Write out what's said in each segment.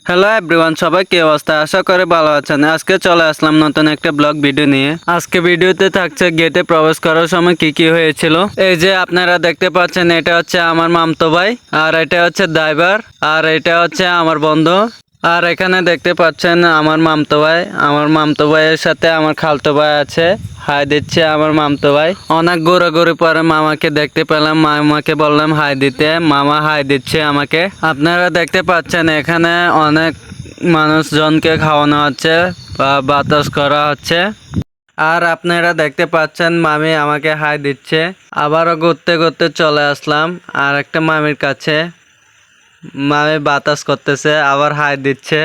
Hello everyone, সবাই কি অবস্থা? আশা করে ভালো আছেন। আজকে চলে আসলাম নতুন একটা ব্লগ ভিডিও নিয়ে। আজকে ভিডিওতে থাকছে গেটে প্রবেশ করার সময় কি কি হয়েছিল। এই যে আপনারা দেখতে পাচ্ছেন, এটা হচ্ছে আমার মামতো ভাই, আর এটা হচ্ছে ড্রাইভার, আর এটা হচ্ছে আমার বন্ধু। আর এখানে দেখতে পাচ্ছেন আমার মামতো ভাইয়ের সাথে আমার খালতো ভাই আছে। হাই দিচ্ছে আমার মামতো ভাই। অনেক ঘোরাঘুরি পরে মামাকে দেখতে পেলাম, মামাকে বললাম হাই দিতে, মামা হাই দিচ্ছে আমাকে। আপনারা দেখতে পাচ্ছেন এখানে অনেক মানুষজনকে খাওয়ানো হচ্ছে বা বাতাস করা হচ্ছে। আর আপনারা দেখতে পাচ্ছেন মামি আমাকে হাই দিচ্ছে। আবারও ঘুরতে ঘুরতে চলে আসলাম আর একটা মামির কাছে। মামি বাতাস করতেছে, আবার হাই দিচ্ছে।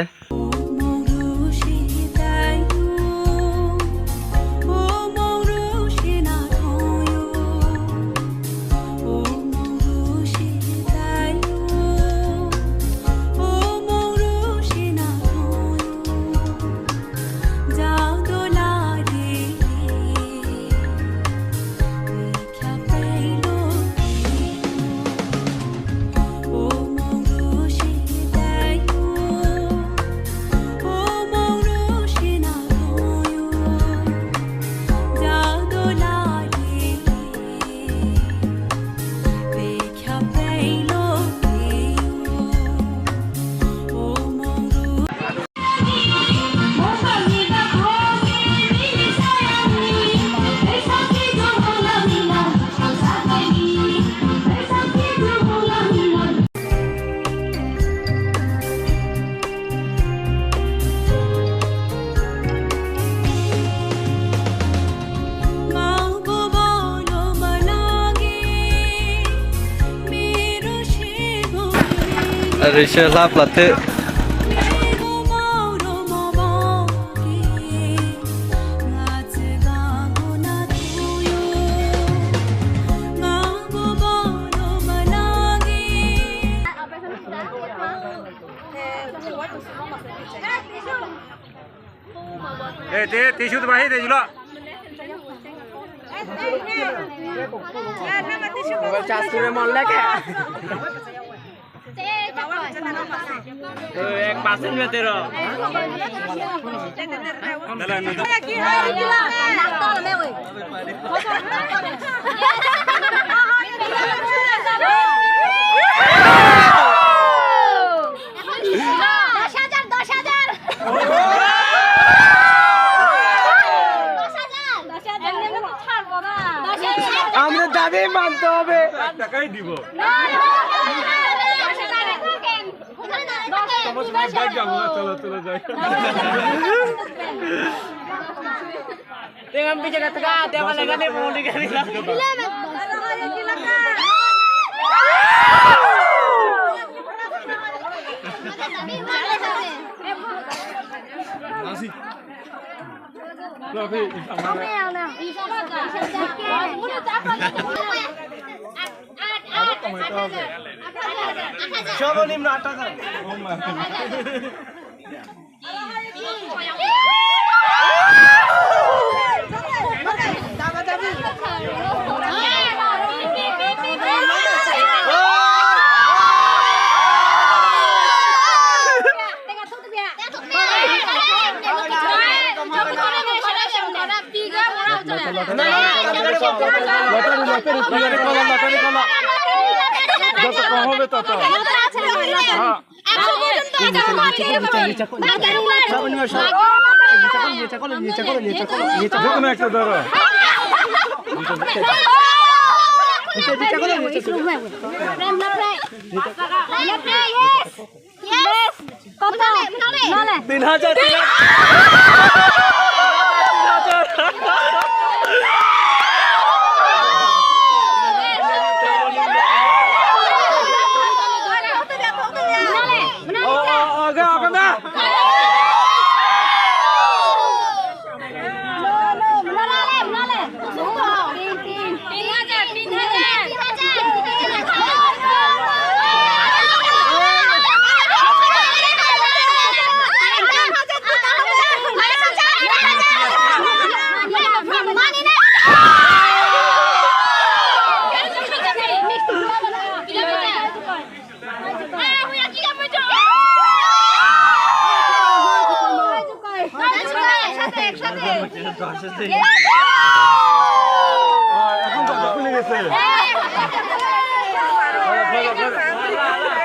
Risha la plate. Tisu tu bahaya deh juga. Cas tu memang lek ya. एक पासन में तेरा আমরা দাবি মানতে হবে। টাকাই দিব। Dengan bicara tengah, dia malah ganti mau diganti lah. Nasi. Tapi Coba nih menata kan. একসাথে একসাথে এখন তো খুলে গেছে। একসাথে